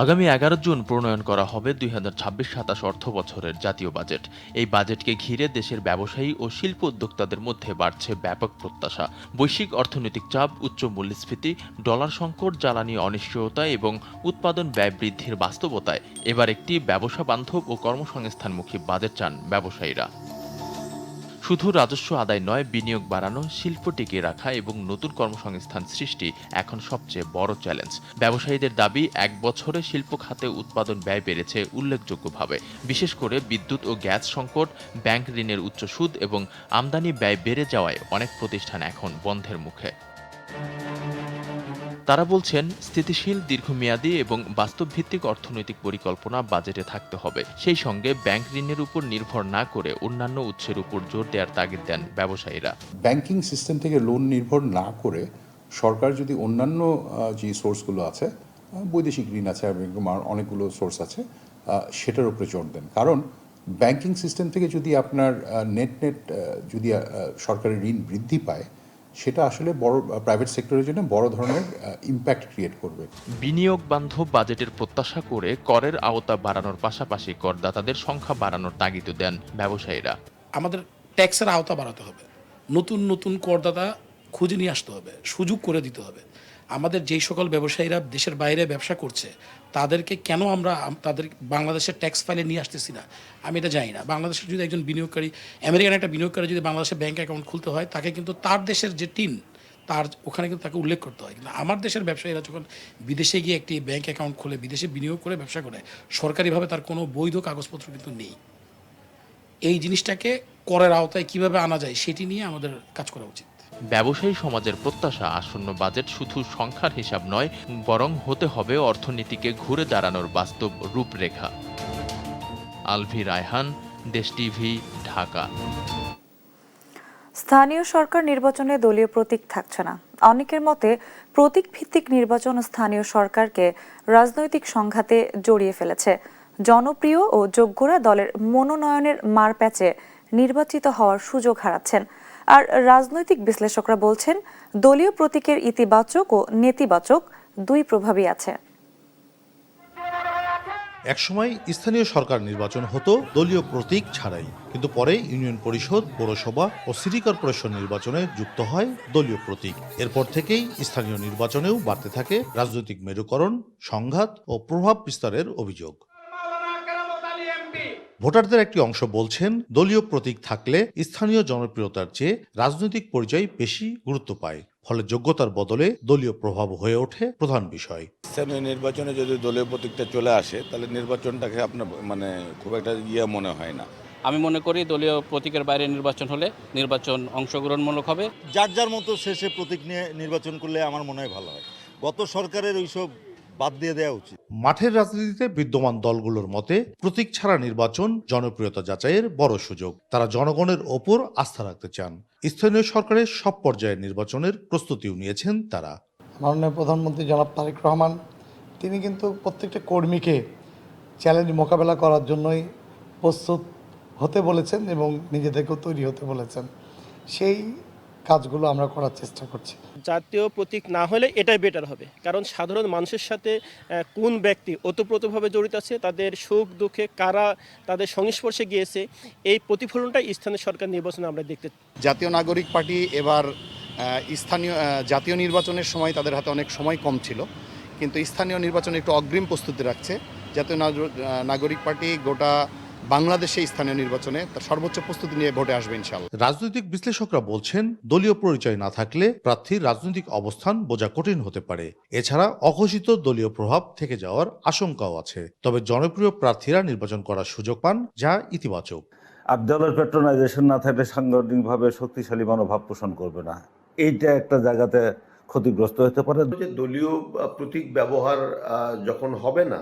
Speaker 8: আগামী 11 জুন প্রণয়ন করা হবে 2026-27 অর্থ বছরের জাতীয় বাজেট। এই বাজেটকে ঘিরে দেশের ব্যবসায়ী ও শিল্প উদ্যোক্তাদের মধ্যে বাড়ছে ব্যাপক প্রত্যাশা। বৈশ্বিক অর্থনৈতিক চাপ, উচ্চ মূল্যস্ফীতি, ডলার সংকট, জ্বালানি অনিশ্চয়তা এবং উৎপাদন ব্যয় বৃদ্ধির বাস্তবতায় এবার একটি ব্যবসা বান্ধব ও কর্মসংস্থানমুখী বাজেট চান ব্যবসায়ীরা। শুধু রাজস্ব আদায় নয়, বিনিয়োগ বাড়ানো, শিল্প টিকিয়ে রাখা এবং নতুন কর্মসংস্থান সৃষ্টি এখন সবচেয়ে বড় চ্যালেঞ্জ। ব্যবসায়ীদের দাবি, 1 বছরে শিল্প খাতে উৎপাদন ব্যয় বেড়েছে উল্লেখযোগ্যভাবে। বিশেষ করে বিদ্যুৎ ও গ্যাস সংকট, ব্যাংক ঋণের উচ্চ সুদ এবং আমদানি ব্যয় বেড়ে যাওয়ায় অনেক প্রতিষ্ঠান এখন বন্ধের মুখে। তারা বলছেন, স্থিতিশীল, দীর্ঘমেয়াদী এবং বাস্তবভিত্তিক অর্থনৈতিক পরিকল্পনা বাজেটে থাকতে হবে। সেই সঙ্গে ব্যাংক ঋণের উপর নির্ভর না করে অন্যান্য উৎসের উপর জোর দেওয়ার তাগিদ দেন ব্যবসায়ীরা।
Speaker 23: ব্যাংকিং সিস্টেম থেকে লোন নির্ভর না করে সরকার যদি অন্যান্য যে সোর্সগুলো আছে, বৈদেশিক ঋণ আছে, অনেকগুলো সোর্স আছে, সেটার উপরে জোর দেন। কারণ ব্যাংকিং সিস্টেম থেকে যদি আপনার নেট যদি সরকারি ঋণ বৃদ্ধি পায়, সেটা আসলে বড় প্রাইভেট সেক্টরের জন্য বড় ধরনের ইম্প্যাক্ট ক্রিয়েট করবে।
Speaker 8: বিনিয়োগ বান্ধব বাজেটের প্রত্যাশা করে করের আওতা বাড়ানোর পাশাপাশি করদাতাদের সংখ্যা বাড়ানোর তাগিদ দেন ব্যবসায়ীরা।
Speaker 24: আমাদের ট্যাক্সের আওতা বাড়াতে হবে, নতুন নতুন করদাতা খুঁজে নিয়ে আসতে হবে, সুযোগ করে দিতে হবে। আমাদের যেই সকল ব্যবসায়ীরা দেশের বাইরে ব্যবসা করছে তাদেরকে কেন আমরা তাদের বাংলাদেশের ট্যাক্স ফাইলে নিয়ে আসতেছি না, আমি এটা জানি না। বাংলাদেশের যদি একজন বিনিয়োগকারী, আমেরিকান একটা বিনিয়োগকারী যদি বাংলাদেশে ব্যাংক অ্যাকাউন্ট খুলতে হয়, তাকে কিন্তু তার দেশের যে টিন তার ওখানে কিন্তু তাকে উল্লেখ করতে হয়। কিন্তু আমার দেশের ব্যবসায়ীরা যখন বিদেশে গিয়ে একটি ব্যাংক অ্যাকাউন্ট খুলে বিদেশে বিনিয়োগ করে ব্যবসা করে, সরকারিভাবে তার কোনো বৈধ কাগজপত্র কিন্তু নেই। এই জিনিসটাকে করের আওতায় কিভাবে আনা যায় সেটি নিয়ে আমাদের কাজ করা উচিত।
Speaker 8: ব্যবসায়ী সমাজের প্রত্যাশা, আসন্ন বাজেট শুধু সংখ্যার হিসাব নয়, বরং হতে হবে অর্থনীতিকে ঘুরে দাঁড়ানোর বাস্তব রূপরেখা। আলভি রায়হান, দেশ টিভি, ঢাকা।
Speaker 1: স্থানীয় সরকার নির্বাচনে দলীয় প্রতীক থাকছে না। অনেকের মতে প্রতীক ভিত্তিক নির্বাচন স্থানীয় সরকারকে রাজনৈতিক সংঘাতে জড়িয়ে ফেলেছে। জনপ্রিয় ও যোগ্যরা দলের মনোনয়নের মারপ্যাচে নির্বাচিত হওয়ার সুযোগ হারাচ্ছেন। আর রাজনৈতিক বিশ্লেষকরা বলছেন, দলীয় প্রতীকের ইতিবাচক ও নেতিবাচক দুই প্রভাবই আছে।
Speaker 25: একসময় স্থানীয় সরকার নির্বাচন হতো দলীয় প্রতীক ছাড়াই, কিন্তু পরে ইউনিয়ন পরিষদ, পৌরসভা ও সিটি কর্পোরেশন নির্বাচনে যুক্ত হয় দলীয় প্রতীক। এরপর থেকেই স্থানীয় নির্বাচনেও বাড়তে থাকে রাজনৈতিক মেরুকরণ, সংঘাত ও প্রভাব বিস্তারের অভিযোগ। ভোটারদের একটি অংশ বলছেন, দলীয় প্রতীক থাকলে স্থানীয় জনপ্রিয়তার চেয়ে রাজনৈতিক পরিচয় বেশি গুরুত্ব পায়। ফলে যোগ্যতার বদলে দলীয় প্রভাব হয়ে ওঠে প্রধান বিষয়।
Speaker 2: স্থানীয় নির্বাচনে যদি দলীয় প্রতীকটা চলে আসে তাহলে নির্বাচনটাকে আপনার খুব একটা মনে হয় না।
Speaker 6: আমি মনে করি দলীয় প্রতীকের বাইরে নির্বাচন হলে নির্বাচন অংশগ্রহণমূলক হবে।
Speaker 7: যার যার মতো শেষে প্রতীক নিয়ে নির্বাচন করলে আমার মনে হয় ভালো হয়। গত সরকারের ওইসব বাদ দিয়ে দেওয়া উচিত।
Speaker 25: মাঠের রাজনীতিতে বিদ্যমান দলগুলোর মতে প্রতীক ছাড়া নির্বাচন জনপ্রিয়তা যাচাইয়ের বড় সুযোগ। তারা জনগণের ওপর আস্থা রাখতে চান। স্থানীয় সরকারের সব পর্যায়ের নির্বাচনের প্রস্তুতিও নিয়েছেন তারা।
Speaker 10: মাননীয় প্রধানমন্ত্রী জনাব তারেক রহমান তিনি কিন্তু প্রত্যেকটা কর্মীকে চ্যালেঞ্জ মোকাবেলা করার জন্যই প্রস্তুত হতে বলেছেন এবং নিজেদেরকেও তৈরি হতে বলেছেন। সেই কাজগুলো আমরা করার চেষ্টা করছি।
Speaker 11: জাতীয় প্রতীক না হলে এটাই বেটার হবে, কারণ সাধারণ মানুষের সাথে কোন ব্যক্তি ওতপ্রোতভাবে জড়িত আছে, তাদের সুখ দুঃখে কারা তাদের সংস্পর্শে গিয়েছে, এই প্রতিফলনটাই স্থানীয় সরকার নির্বাচনে আমরা দেখতে।
Speaker 26: জাতীয় নাগরিক পার্টি এবার জাতীয় নির্বাচনের সময় তাদের হাতে অনেক সময় কম ছিল, কিন্তু স্থানীয় নির্বাচনে একটু অগ্রিম প্রস্তুতি রাখছে। জাতীয় নাগরিক পার্টি গোটা বাংলাদেশে স্থানীয় নির্বাচনে তার সর্বোচ্চ প্রস্তুতি নিয়ে ভোটে আসবে ইনশাআল্লাহ।
Speaker 25: রাজনৈতিক বিশ্লেষকরা বলছেন, দলীয় পরিচয় না থাকলে প্রার্থীর রাজনৈতিক অবস্থান বোঝা কঠিন হতে পারে। এছাড়া অঘোষিত দলীয় প্রভাব থেকে যাওয়ার আশঙ্কাও আছে। তবে জনপ্রিয় প্রার্থীরা নির্বাচন করার সুযোগ পান, যা ইতিবাচক।
Speaker 27: আর দলের প্যাট্রোনাইজেশন না থাকলে সাংগঠনিকভাবে শক্তিশালী মনোভাব পোষণ করবে না, এইটা একটা জায়গাতে ক্ষতিগ্রস্ত হতে পারে।
Speaker 28: দলীয় প্রতীক ব্যবহার যখন হবে না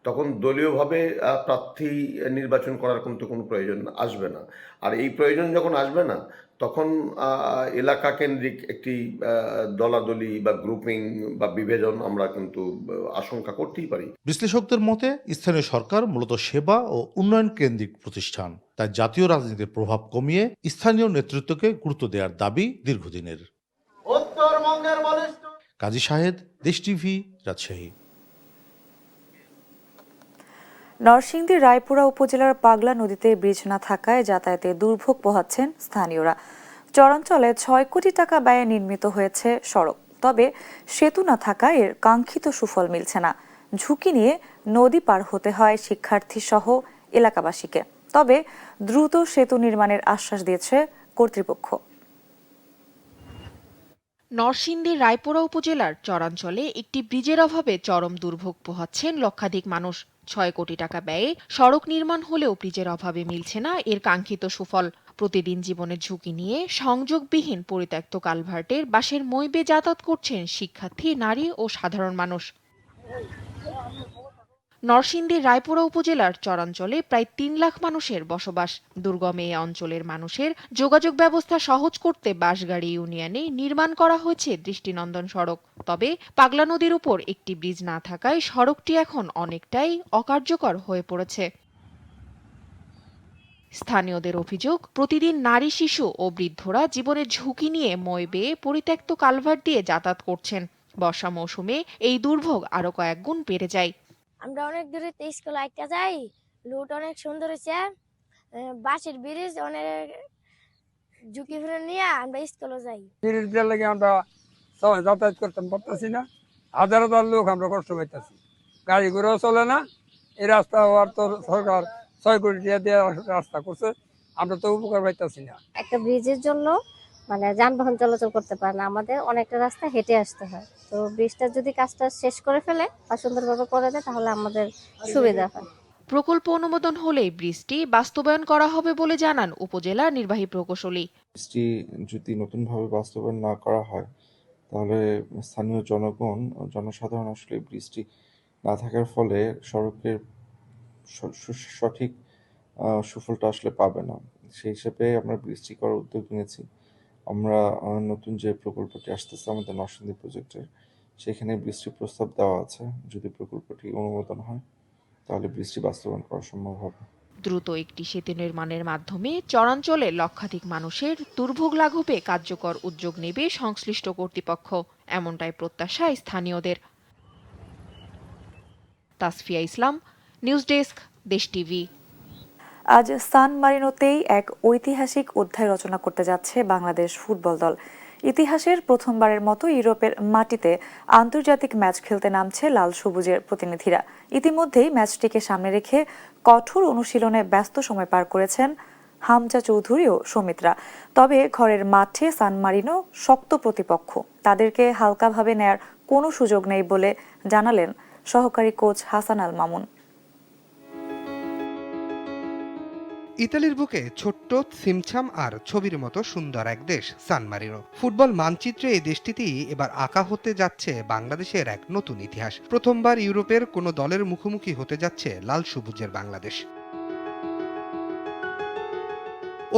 Speaker 28: তখন দলীয়ভাবে প্রার্থী নির্বাচন করার কিন্তু কোনো প্রয়োজন আসবে না। আর এই প্রয়োজন যখন আসবে না তখন এলাকা কেন্দ্রিক একটি দলাদলি বা গ্রুপিং বা বিভাজন আমরা কিন্তু আশঙ্কা করতেই পারি।
Speaker 25: বিশ্লেষকদের মতে স্থানীয় সরকার মূলত সেবা ও উন্নয়ন কেন্দ্রিক প্রতিষ্ঠান, তাই জাতীয় রাজনীতির প্রভাব কমিয়ে স্থানীয় নেতৃত্বকে গুরুত্ব দেওয়ার দাবি দীর্ঘদিনের। কাজী শাহেদ, দেশ টিভি, রাজশাহী।
Speaker 1: নরসিংদীর রায়পুরা উপজেলার পাগলা নদীতে ব্রিজ না থাকায় যাতায়াতে দুর্ভোগ পোহাচ্ছেন স্থানীয়রা। চরাঞ্চলে ৬ কোটি টাকা ব্যয়ে নির্মিত হয়েছে সড়ক, তবে সেতু না থাকায় এর কাঙ্ক্ষিত সুফল মিলছে না। ঝুঁকি নিয়ে নদী পার হতে হয় শিক্ষার্থী সহ এলাকাবাসীকে। তবে দ্রুত সেতু নির্মাণের আশ্বাস দিয়েছে কর্তৃপক্ষ।
Speaker 29: নরসিংদীর রায়পুরা উপজেলার চরাঞ্চলে একটি ব্রিজের অভাবে চরম দুর্ভোগ পোহাচ্ছেন লক্ষাধিক মানুষ। ৬ কোটি টাকা ব্যয়ে সড়ক নির্মাণ হলেও ব্রিজের অভাবে মিলছে না এর কাঙ্ক্ষিত সুফল। প্রতিদিন জীবনের ঝুঁকি নিয়ে সংযোগবিহীন পরিত্যক্ত কালভার্টের বাঁশের মই বেয়ে যাতায়াত করছেন শিক্ষার্থী, নারী ও সাধারণ মানুষ। নরসিংদীর রায়পুরা উপজেলার চরাঞ্চলে প্রায় ৩ লাখ মানুষের বসবাস। দুর্গম এই অঞ্চলের মানুষের যোগাযোগ ব্যবস্থা সহজ করতে বাঁশগাড়ি ইউনিয়নে নির্মাণ করা হয়েছে দৃষ্টিনন্দন সড়ক। তবে পাগলা নদীর উপর একটি ব্রিজ না থাকায় সড়কটি এখন অনেকটাই অকার্যকর হয়ে পড়েছে। স্থানীয়দের অভিযোগ, প্রতিদিন নারী, শিশু ও বৃদ্ধরা জীবনের ঝুঁকি নিয়ে মই বেয়ে পরিত্যক্ত কালভার্ট দিয়ে যাতায়াত করছেন। বর্ষা মৌসুমে এই দুর্ভোগ আরো কয়েক গুণ বেড়ে যায়।
Speaker 30: আমরা অনেক দূরে স্কুল আইতে যাই, লুট অনেক সুন্দর হয়েছে, বাসের ব্রিজ অনেক ঝুঁকি ফিরে নিয়ে আমরা স্কুলে যাই।
Speaker 31: ব্রিজ দেওয়ার লাগে আমরা সবাই যাতায়াত করতে পারতেছি না, হাজার হাজার লোক আমরা কষ্ট পাইতেছি, গাড়ি ঘোড়াও চলে না। এই রাস্তা হওয়ার তো সরকার ৬ কোটি টাকা দিয়ে রাস্তা করছে, আমরা তো উপকার পাইতেছি না।
Speaker 30: একটা ব্রিজের জন্য মানে যানবাহন চলাচল করতে পারে না, আমাদের অনেকটা রাস্তা হেঁটে আসতে হয়। তো ব্রিজটা যদি কাজটা শেষ করে ফেলে বা সুন্দরভাবে করে দেয় তাহলে আমাদের সুবিধা হয়।
Speaker 29: প্রকল্প অনুমোদন হলে ব্রিজটি বাস্তবায়ন করা হবে বলে জানান উপজেলা নির্বাহী প্রকৌশলী।
Speaker 32: ব্রিজটি যদি নতুনভাবে বাস্তবায়ন না করা হয় তাহলে স্থানীয় জনগণ, জনসাধারণ আসলে ব্রিজটি না থাকার ফলে সড়কের সঠিক সুফলটা আসলে পাবে না। সেই হিসেবে আমরা ব্রিজটি করার উদ্যোগ নিয়েছি। আমরা নতুন যে প্রকল্পটি আসতেছে আমাদের নরসিংদী প্রজেক্টের, সেখানে ব্রিজটির প্রস্তাব দেওয়া আছে। যদি প্রকল্পটি অনুমোদন হয় তাহলে ব্রিজটি বাস্তবায়ন করা সম্ভব হবে।
Speaker 29: দ্রুত একটি সেতু নির্মাণের মাধ্যমে চরাঞ্চলে লক্ষাধিক মানুষের দুর্ভোগ লাঘবে কার্যকর উদ্যোগ নেবে সংশ্লিষ্ট কর্তৃপক্ষ, এমনটাই প্রত্যাশা স্থানীয়দের। তাসফিয়া ইসলাম, নিউজ ডেস্ক, দেশ টিভি।
Speaker 1: আজ সান মারিনোতেই এক ঐতিহাসিক অধ্যায় রচনা করতে যাচ্ছে বাংলাদেশ ফুটবল দল। ইতিহাসের প্রথমবারের মতো ইউরোপের মাটিতে আন্তর্জাতিক ম্যাচ খেলতে নামছে লাল সবুজের প্রতিনিধিরা। ইতিমধ্যেই ম্যাচটিকে সামনে রেখে কঠোর অনুশীলনে ব্যস্ত সময় পার করেছেন হামজা চৌধুরী ও সৌমিত্রা। তবে ঘরের মাঠে সান মারিনো শক্ত প্রতিপক্ষ, তাদেরকে হালকাভাবে নেয়ার কোনো সুযোগ নেই বলে জানালেন সহকারী কোচ হাসান আল মামুন।
Speaker 3: ইতালির বুকে ছোট্ট, সিমছাম আর ছবির মতো সুন্দর এক দেশ সান মারিনো। ফুটবল মানচিত্রে এই দেশটিতেই এবার আঁকা হতে যাচ্ছে বাংলাদেশের এক নতুন ইতিহাস। প্রথমবার ইউরোপের কোনো দলের মুখোমুখি হতে যাচ্ছে লাল সবুজের বাংলাদেশ।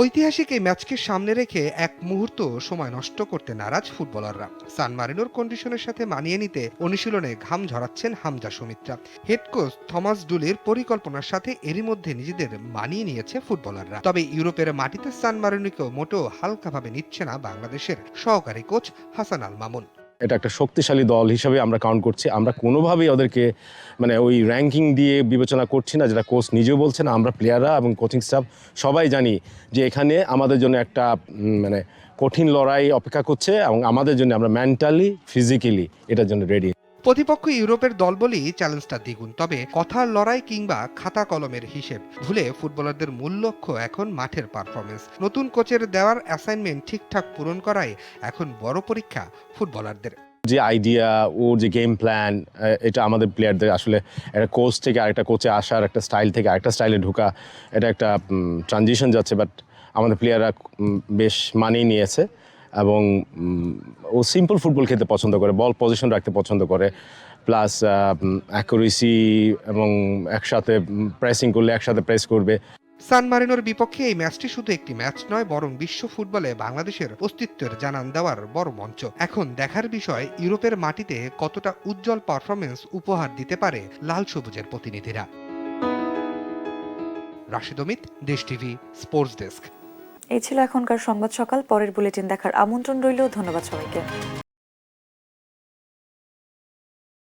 Speaker 3: ঐতিহাসিক এই ম্যাচকে সামনে রেখে এক মুহূর্ত সময় নষ্ট করতে নারাজ ফুটবলাররা। সান মারিনোর কন্ডিশনের সাথে মানিয়ে নিতে অনুশীলনে ঘাম ঝরাচ্ছেন Hamza Soumitra. Head coach Thomas ডুলির পরিকল্পনার সাথে এরই মধ্যে নিজেদের মানিয়ে নিয়েছে ফুটবলাররা। তবে ইউরোপের মাটিতে সান মারিনোকেও মোটেও হালকাভাবে নিচ্ছে না বাংলাদেশের সহকারী কোচ হাসান আল মামুন।
Speaker 4: এটা একটা শক্তিশালী দল হিসেবে আমরা কাউন্ট করছি। আমরা কোনোভাবেই ওদেরকে ওই র্যাঙ্কিং দিয়ে বিবেচনা করছি না, যেটা কোচ নিজেও বলছেন। আমরা প্লেয়াররা এবং কোচিং স্টাফ সবাই জানি যে এখানে আমাদের জন্য একটা কঠিন লড়াই অপেক্ষা করছে এবং আমাদের জন্য আমরা মেন্টালি ফিজিক্যালি এটার জন্য রেডি।
Speaker 3: প্রতিপক্ষ ইউরোপের দল বলেই চ্যালেঞ্জটা দ্বিগুণ। তবে কথার লড়াই কিংবা খাতা কলমের হিসেব ভুলে ফুটবলারদের মূল লক্ষ্য এখন মাঠের পারফরমেন্স। নতুন কোচের দেওয়ার অ্যাসাইনমেন্ট ঠিকঠাক পূরণ করাই এখন বড় পরীক্ষা ফুটবলারদের।
Speaker 4: যে আইডিয়া, ওর যে গেম প্ল্যান, এটা আমাদের প্লেয়ারদের আসলে একটা কোচ থেকে আরেকটা কোচে আসার, একটা স্টাইল থেকে আরেকটা স্টাইলে ঢোকা, এটা একটা ট্রানজিশন যাচ্ছে। বাট আমাদের প্লেয়াররা বেশ মানিয়ে নিয়েছে এবং ও সিম্পল ফুটবল খেলতে পছন্দ করে, বল পজিশন রাখতে পছন্দ করে, প্লাস অ্যাকুরেসি এবং একসাথে প্রেসিং করলে একসাথে প্রেস করবে।
Speaker 3: সান মারিনোর বিপক্ষে এই ম্যাচটি শুধু একটি ম্যাচ নয়, বরং বিশ্ব ফুটবলে বাংলাদেশের অস্তিত্বের জানান দেওয়ার বড় মঞ্চ। এখন দেখার বিষয় ইউরোপের মাটিতে কতটা উজ্জ্বল পারফরমেন্স উপহার দিতে পারে লাল সবুজের প্রতিনিধিরা। রাশিদ অমিত, দেশ টিভি, স্পোর্টস ডেস্ক।
Speaker 1: এই ছিল এখনকার সংবাদ সকাল। পরের বুলেটিন দেখার আমন্ত্রণ রইল। ধন্যবাদ সবাইকে।